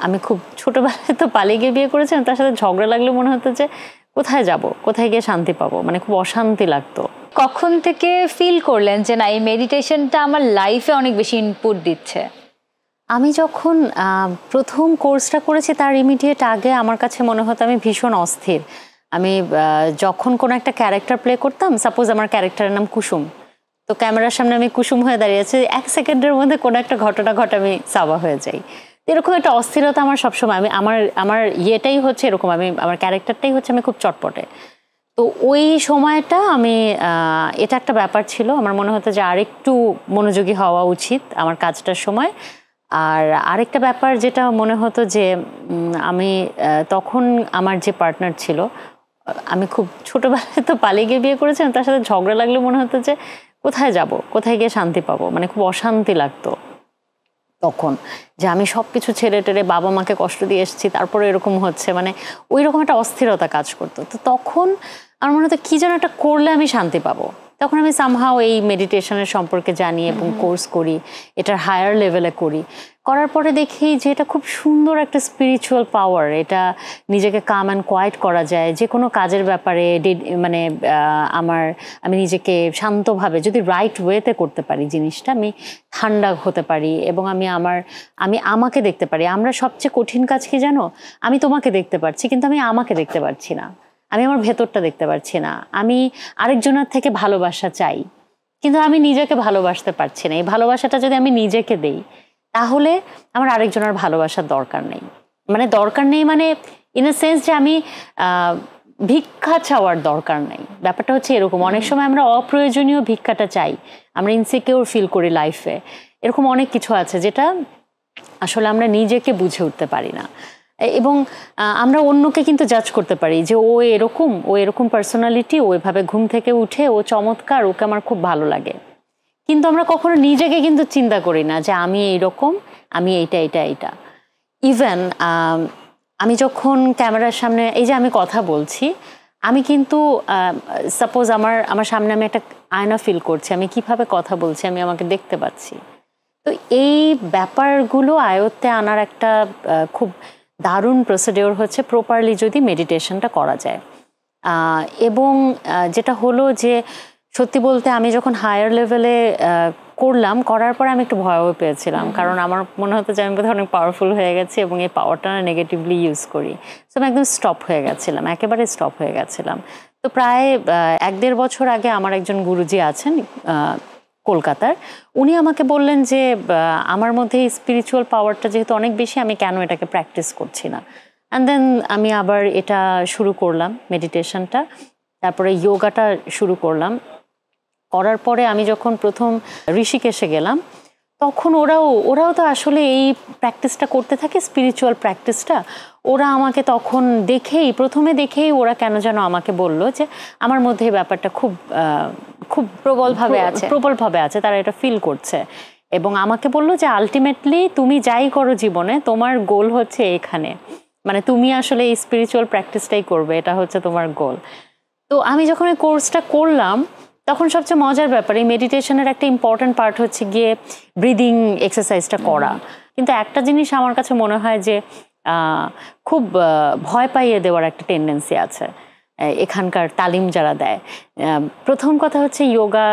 আমি খুব ছোটবেলায় তো পালিয়ে গিয়ে বিয়ে করেছিলাম, তার সাথে ঝগড়া লাগলে মনে হতো যে কোথায় যাব, কোথায় গিয়ে শান্তি পাবো, মানে খুব অশান্তি লাগতো। কখন থেকে ফিল করলেন যে না, এই মেডিটেশনটা আমার লাইফে অনেক বেশি ইনপুট দিচ্ছে? আমি যখন প্রথম কোর্সটা করেছি তার ইমিডিয়েট আগে আমার কাছে মনে হতো আমি ভীষণ অস্থির। আমি যখন কোনো একটা ক্যারেক্টার প্লে করতাম, সাপোজ আমার ক্যারেক্টারের নাম কুসুম, তো ক্যামেরার সামনে আমি কুসুম হয়ে দাঁড়িয়েছি, 1 সেকেন্ডের মধ্যে কোনো একটা ঘটনা ঘটে আমি সাবা হয়ে যাই। এরকম একটা অস্থিরতা আমার সবসময়, আমি আমার আমার ইয়েটাই হচ্ছে এরকম, আমি আমার ক্যারেক্টারটাই হচ্ছে আমি খুব চটপটে। তো ওই সময়টা আমি এটা একটা ব্যাপার ছিল, আমার মনে হতো যে আরেকটু মনোযোগী হওয়া উচিত আমার কাজটার সময়। আর আরেকটা ব্যাপার যেটা মনে হতো যে আমি তখন আমার যে পার্টনার ছিল, আমি খুব ছোটবেলায় তো পালিয়ে গিয়ে বিয়ে করেছিলাম, তার সাথে ঝগড়া লাগলে মনে হতো যে কোথায় যাব, কোথায় গিয়ে শান্তি পাবো, মানে খুব অশান্তি লাগতো তখন, যে আমি সবকিছু ছেড়ে টেড়ে বাবা মাকে কষ্ট দিয়ে এসেছি, তারপরে এরকম হচ্ছে, মানে ওই রকম একটা অস্থিরতা কাজ করতো। তো তখন আমার মনে হতো কি যেন একটা করলে আমি শান্তি পাবো। তখন আমি সামহাও এই মেডিটেশনের সম্পর্কে জানি এবং কোর্স করি, এটার হায়ার লেভেলে করি। করার পরে দেখি যে এটা খুব সুন্দর একটা স্পিরিচুয়াল পাওয়ার, এটা নিজেকে কাম অ্যান্ড কোয়াইট করা যায় যে কোনো কাজের ব্যাপারে, মানে আমি নিজেকে শান্তভাবে যদি রাইট ওয়েতে করতে পারি জিনিসটা, আমি ঠান্ডা হতে পারি এবং আমি আমাকে দেখতে পারি। আমরা সবচেয়ে কঠিন কাজ কি জানো? আমি তোমাকে দেখতে পারছি কিন্তু আমি আমাকে দেখতে পারছি না, আমি আমার ভেতরটা দেখতে পারছি না। আমি আরেকজনের থেকে ভালোবাসা চাই কিন্তু আমি নিজেকে ভালোবাসতে পারছি না। এই ভালোবাসাটা যদি আমি নিজেকে দেই তাহলে আমার আরেকজনের ভালোবাসার দরকার নেই। মানে দরকার নেই মানে ইন এ সেন্স যে আমি ভিক্ষা চাওয়ার দরকার নেই। ব্যাপারটা হচ্ছে এরকম, অনেক সময় আমরা অপ্রয়োজনীয় ভিক্ষাটা চাই, আমরা ইনসিকিউর ফিল করি লাইফে। এরকম অনেক কিছু আছে যেটা আসলে আমরা নিজেকে বুঝে উঠতে পারি না এবং আমরা অন্যকে কিন্তু জাজ করতে পারি যে ও এরকম পার্সোনালিটি, ও এভাবে ঘুম থেকে উঠে ও চমৎকার, ওকে আমার খুব ভালো লাগে। কিন্তু আমরা কখনো নিজেকে কিন্তু চিন্তা করি না যে আমি এইরকম, আমি এইটা। ইভেন আমি যখন ক্যামেরার সামনে এই যে আমি কথা বলছি, আমি কিন্তু সাপোজ আমার সামনে আমি একটা আয়না ফিল করছি, আমি কিভাবে কথা বলছি আমি আমাকে দেখতে পাচ্ছি। তো এই ব্যাপারগুলো আয়ত্তে আনার একটা খুব দারুণ প্রসিডিওর হচ্ছে প্রপারলি যদি মেডিটেশনটা করা যায়। এবং যেটা হলো যে সত্যি বলতে আমি যখন হায়ার লেভেলে করার পরে আমি একটু ভয়ও পেয়েছিলাম, কারণ আমার মনে হতো যে আমি বোধহয় অনেক পাওয়ারফুল হয়ে গেছি এবং এই পাওয়ারটা নেগেটিভলি ইউজ করি। সো আমি একদম স্টপ হয়ে গেছিলাম, একেবারে স্টপ হয়ে গেছিলাম। তো প্রায় 1-1.5 বছর আগে আমার একজন গুরুজি আছেন কলকাতার, উনি আমাকে বললেন যে আমার মধ্যে এই স্পিরিচুয়াল পাওয়ারটা যেহেতু অনেক বেশি, আমি কেন এটাকে প্র্যাকটিস করছি না। অ্যান্ড দেন আমি আবার এটা শুরু করলাম মেডিটেশনটা, তারপরে যোগাটা শুরু করলাম। করার পরে আমি যখন প্রথম ঋষিকেশে গেলাম, তখন ওরাও তো আসলে এই প্র্যাকটিসটা করতে থাকে, স্পিরিচুয়াল প্র্যাকটিসটা। ওরা আমাকে তখন প্রথমে দেখেই ওরা কেন যেন আমাকে বলল যে আমার মধ্যে এই ব্যাপারটা খুব খুব প্রবলভাবে আছে, তারা এটা ফিল করছে এবং আমাকে বললো যে আলটিমেটলি তুমি যাই করো জীবনে, তোমার গোল হচ্ছে এখানে, মানে তুমি আসলে এই স্পিরিচুয়াল প্র্যাকটিসটাই করবে, এটা হচ্ছে তোমার গোল। তো আমি যখন এই কোর্সটা করলাম তখন সবচেয়ে মজার ব্যাপার, এই মেডিটেশনের একটা ইম্পর্টেন্ট পার্ট হচ্ছে গিয়ে ব্রিদিং এক্সারসাইজটা করা। কিন্তু একটা জিনিস আমার কাছে মনে হয় যে খুব ভয় পাইয়ে দেওয়ার একটা টেন্ডেন্সি আছে এখানকার তালিম যারা দেয়। প্রথম কথা হচ্ছে যোগা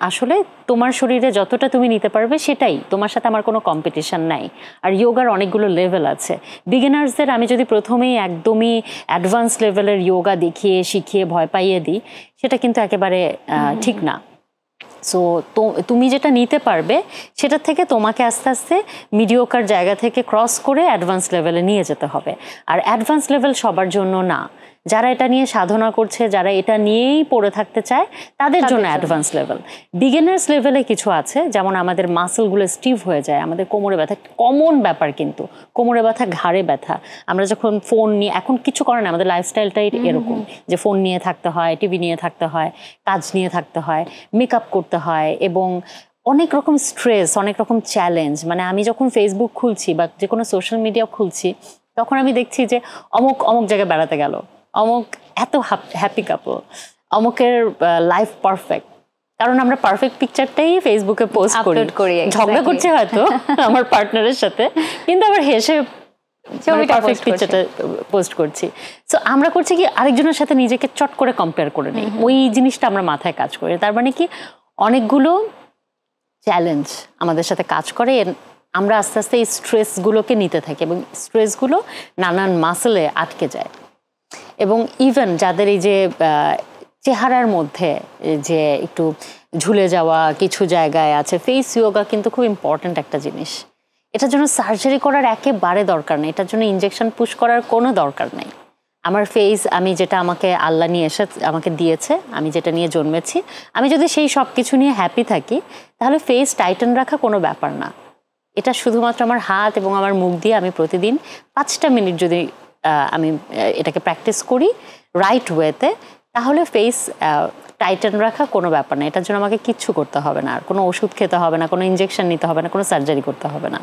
আসলে তোমার শরীরে যতটা তুমি নিতে পারবে সেটাই, তোমার সাথে আমার কোনো কম্পিটিশন নাই। আর যোগার অনেকগুলো লেভেল আছে। বিগিনার্সদের আমি যদি প্রথমেই একদমই অ্যাডভান্স লেভেলের যোগা শিখিয়ে ভয় পাইয়ে দিই, সেটা কিন্তু একেবারে ঠিক না। সো তুমি যেটা নিতে পারবে সেটার থেকে তোমাকে আস্তে আস্তে মিডিওকার জায়গা থেকে ক্রস করে অ্যাডভান্স লেভেলে নিয়ে যেতে হবে। আর অ্যাডভান্স লেভেল সবার জন্য না, যারা এটা নিয়ে সাধনা করছে, যারা এটা নিয়েই পড়ে থাকতে চায় তাদের জন্য অ্যাডভান্স লেভেল। বিগিনার্স লেভেলে কিছু আছে, যেমন আমাদের মাসেলগুলো স্টিভ হয়ে যায়, আমাদের কোমরে ব্যথা কমন ব্যাপার, কিন্তু কোমরে ব্যথা, ঘাড়ে ব্যথা, আমরা যখন ফোন নিয়ে, এখন কিছু করে না, আমাদের লাইফস্টাইলটাই এরকম যে ফোন নিয়ে থাকতে হয়, টিভি নিয়ে থাকতে হয়, কাজ নিয়ে থাকতে হয়, মেকআপ করতে হয় এবং অনেক রকম স্ট্রেস, অনেক রকম চ্যালেঞ্জ। মানে আমি যখন ফেসবুক খুলছি বা যে কোনো সোশ্যাল মিডিয়া খুলছি, তখন আমি দেখছি যে অমুক জায়গায় বেড়াতে গেল, অমুক এত হ্যাপি কাপল, অমুকের লাইফ পারফেক্ট। কারণ আমরা পারফেক্ট পিকচারটাই ফেসবুকে পোস্ট করি, ঝগড়া করছে হয়তো আমার পার্টনারের সাথে, কিন্তু আবার হেসে পারফেক্ট পিকচারটা পোস্ট করছি। সো আমরা করছি কি আরেকজনের সাথে নিজেকে চট করে কম্পেয়ার করে নিই, ওই জিনিসটা আমরা মাথায় কাজ করি। তার মানে কি অনেকগুলো চ্যালেঞ্জ আমাদের সাথে কাজ করে, আমরা আস্তে আস্তে এই স্ট্রেসগুলোকে নিতে থাকি এবং স্ট্রেসগুলো নানান মাসলে আটকে যায়। এবং ইভেন যাদের এই যে চেহারার মধ্যে যে একটু ঝুলে যাওয়া কিছু জায়গায় আছে, ফেস ইয়োগা কিন্তু খুব ইম্পর্ট্যান্ট একটা জিনিস। এটার জন্য সার্জারি করার একেবারে দরকার নেই, এটার জন্য ইনজেকশন পুশ করার কোনো দরকার নেই। আমার ফেস আমি যেটা আমাকে আল্লাহ নিয়ে এসে আমাকে দিয়েছে, আমি যেটা নিয়ে জন্মেছি, আমি যদি সেই সব কিছু নিয়ে হ্যাপি থাকি তাহলে ফেস টাইটেন রাখা কোনো ব্যাপার না। এটা শুধুমাত্র আমার হাত এবং আমার মুখ দিয়ে আমি প্রতিদিন 5টা মিনিট যদি আমি এটাকে প্র্যাকটিস করি রাইট ওয়েতে, তাহলে ফেস টাইটেন রাখা কোনো ব্যাপার না। এটার জন্য আমাকে কিচ্ছু করতে হবে না, আর কোনো ওষুধ খেতে হবে না, কোনো ইনজেকশন নিতে হবে না, কোনো সার্জারি করতে হবে না।